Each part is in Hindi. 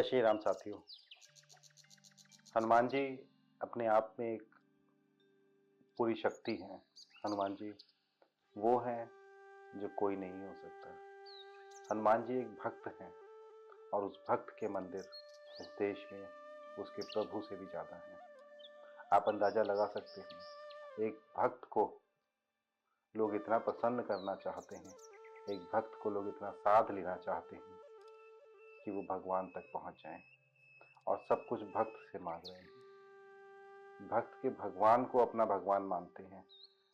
श्री राम साथियों। हनुमान जी अपने आप में एक पूरी शक्ति हैं। हनुमान जी वो हैं जो कोई नहीं हो सकता। हनुमान जी एक भक्त हैं और उस भक्त के मंदिर इस देश में उसके प्रभु से भी ज़्यादा हैं। आप अंदाज़ा लगा सकते हैं, एक भक्त को लोग इतना प्रसन्न करना चाहते हैं, एक भक्त को लोग इतना साध लेना चाहते हैं कि वो भगवान तक पहुंच जाएं, और सब कुछ भक्त से मांग रहे हैं। भक्त के भगवान को अपना भगवान मानते हैं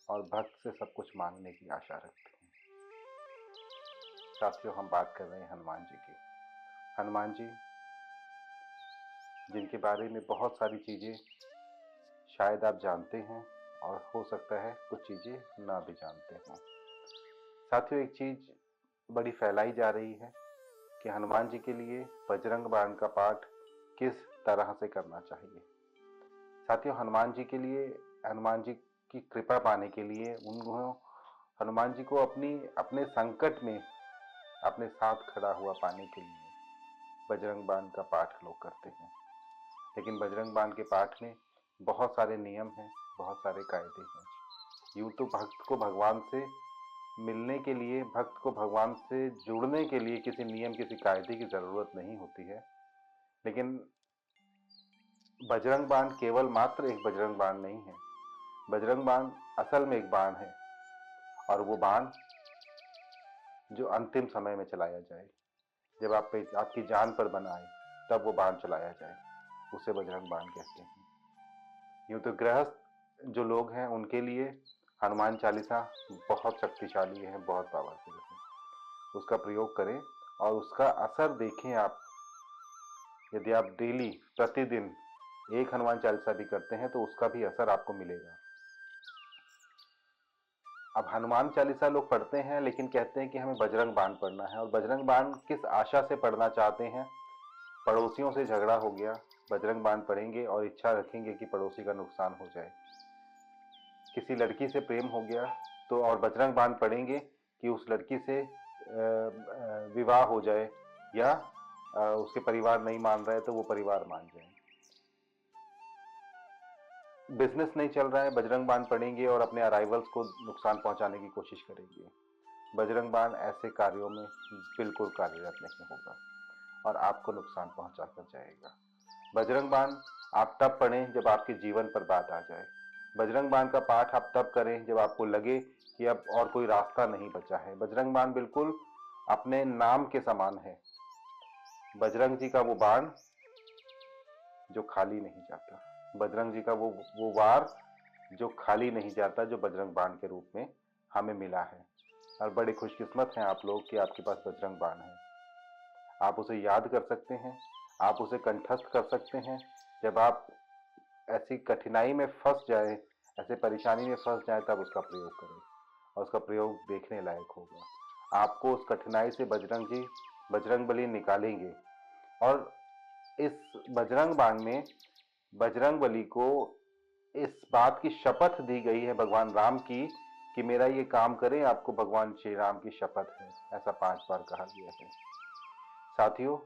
और भक्त से सब कुछ मांगने की आशा रखते हैं। साथियों, हम बात कर रहे हैं हनुमान जी की। हनुमान जी जिनके बारे में बहुत सारी चीज़ें शायद आप जानते हैं और हो सकता है कुछ चीज़ें ना भी जानते हों। साथियों, एक चीज़ बड़ी फैलाई जा रही है कि हनुमान जी के लिए बजरंग बाण का पाठ किस तरह से करना चाहिए। साथियों, हनुमान जी के लिए, हनुमान जी की कृपा पाने के लिए, उनको हनुमान जी को अपने संकट में अपने साथ खड़ा हुआ पाने के लिए बजरंग बाण का पाठ लोग करते हैं। लेकिन बजरंग बाण के पाठ में बहुत सारे नियम हैं, बहुत सारे कायदे हैं। यूं तो भक्त को भगवान से मिलने के लिए, भक्त को भगवान से जुड़ने के लिए किसी नियम, किसी कायदे की जरूरत नहीं होती है। लेकिन बजरंग बाण केवल मात्र एक बजरंग बाण नहीं है। बजरंग बाण असल में एक बाण है, और वो बाण जो अंतिम समय में चलाया जाए, जब आपकी जान पर बन आए, तब वो बाण चलाया जाए, उसे बजरंग बाण कहते हैं। यूं तो गृहस्थ जो लोग हैं उनके लिए हनुमान चालीसा बहुत शक्तिशाली है, बहुत पावरफुल है। उसका प्रयोग करें और उसका असर देखें आप। यदि आप डेली, प्रतिदिन एक हनुमान चालीसा भी करते हैं तो उसका भी असर आपको मिलेगा। अब हनुमान चालीसा लोग पढ़ते हैं लेकिन कहते हैं कि हमें बजरंग बाण पढ़ना है, और बजरंग बाण किस आशा से पढ़ना चाहते हैं? पड़ोसियों से झगड़ा हो गया, बजरंग बाण पढ़ेंगे और इच्छा रखेंगे कि पड़ोसी का नुकसान हो जाए। किसी लड़की से प्रेम हो गया तो और बजरंग बाण पढ़ेंगे कि उस लड़की से विवाह हो जाए, या उसके परिवार नहीं मान रहा है तो वो परिवार मान जाए। बिजनेस नहीं चल रहा है, बजरंग बाण पढ़ेंगे और अपने अराइवल्स को नुकसान पहुंचाने की कोशिश करेंगे। बजरंग बाण ऐसे कार्यों में बिल्कुल कार्यरत नहीं होगा और आपको नुकसान पहुंचा कर जाएगा। बजरंग बाण आप तब पढ़ें जब आपके जीवन पर बात आ जाए। बजरंग बाण का पाठ आप तब करें जब आपको लगे कि अब और कोई रास्ता नहीं बचा है। बजरंग बाण बिल्कुल अपने नाम के समान है। बजरंग जी का वो बाण जो खाली नहीं जाता, बजरंग जी का वो वार जो खाली नहीं जाता, जो बजरंग बाण के रूप में हमें मिला है। और बड़े खुशकिस्मत हैं आप लोग कि आपके पास बजरंग बाण है। आप उसे याद कर सकते हैं, आप उसे कंठस्थ कर सकते हैं। जब आप ऐसी कठिनाई में फंस जाए, ऐसे परेशानी में फंस जाए, तब उसका प्रयोग करें और उसका प्रयोग देखने लायक होगा। आपको उस कठिनाई से बजरंग जी, बजरंगबली निकालेंगे। और इस बजरंग बाण में बजरंगबली को इस बात की शपथ दी गई है भगवान राम की कि मेरा ये काम करें, आपको भगवान श्री राम की शपथ है, ऐसा 5 बार कहा गया है। साथियों,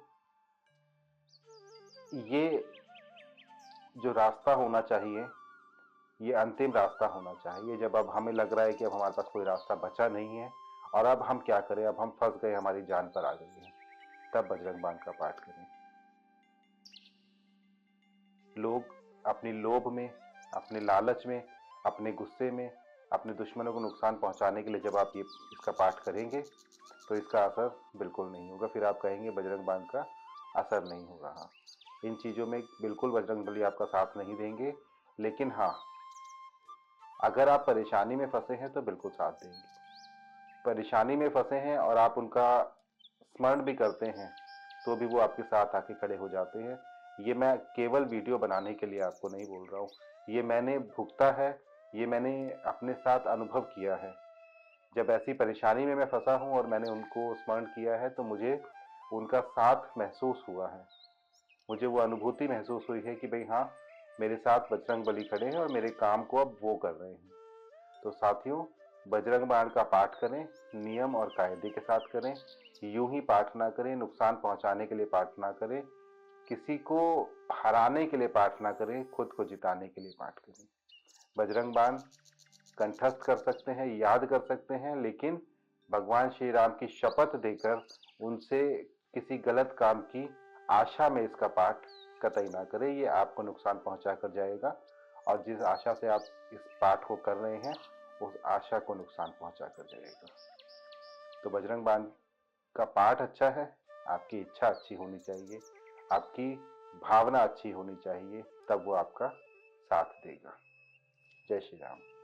ये जो रास्ता होना चाहिए, ये अंतिम रास्ता होना चाहिए। जब अब हमें लग रहा है कि अब हमारे पास कोई रास्ता बचा नहीं है और अब हम क्या करें, अब हम फंस गए, हमारी जान पर आ गई है, तब बजरंग बाण का पाठ करें। लोग अपनी लोभ में, अपने लालच में, अपने गुस्से में, अपने दुश्मनों को नुकसान पहुंचाने के लिए जब आप ये इसका पाठ करेंगे तो इसका असर बिल्कुल नहीं होगा। फिर आप कहेंगे बजरंग बाण का असर नहीं हो रहा। इन चीज़ों में बिल्कुल बजरंगबली आपका साथ नहीं देंगे। लेकिन हाँ, अगर आप परेशानी में फंसे हैं तो बिल्कुल साथ देंगे। परेशानी में फंसे हैं और आप उनका स्मरण भी करते हैं तो भी वो आपके साथ आके खड़े हो जाते हैं। ये मैं केवल वीडियो बनाने के लिए आपको नहीं बोल रहा हूँ, ये मैंने भुगता है, ये मैंने अपने साथ अनुभव किया है। जब ऐसी परेशानी में मैं फंसा हूँ और मैंने उनको स्मरण किया है तो मुझे उनका साथ महसूस हुआ है। मुझे वो अनुभूति महसूस हुई है कि भाई हाँ, मेरे साथ बजरंगबली खड़े हैं और मेरे काम को अब वो कर रहे हैं। तो साथियों, बजरंग बाण का पाठ करें, नियम और कायदे के साथ करें। यूं ही पाठ ना करें, नुकसान पहुंचाने के लिए पाठ ना करें। किसी को हराने के लिए पाठ ना करें, खुद को जिताने के लिए पाठ करें। बजरंग बाण कंठस्थ कर सकते हैं, याद कर सकते हैं, लेकिन भगवान श्री राम की शपथ देकर उनसे किसी गलत काम की आशा में इसका पाठ कतई ना करें। ये आपको नुकसान पहुंचा कर जाएगा और जिस आशा से आप इस पाठ को कर रहे हैं उस आशा को नुकसान पहुंचा कर जाएगा। तो बजरंग बाण का पाठ अच्छा है, आपकी इच्छा अच्छी होनी चाहिए, आपकी भावना अच्छी होनी चाहिए, तब वो आपका साथ देगा। जय श्री राम।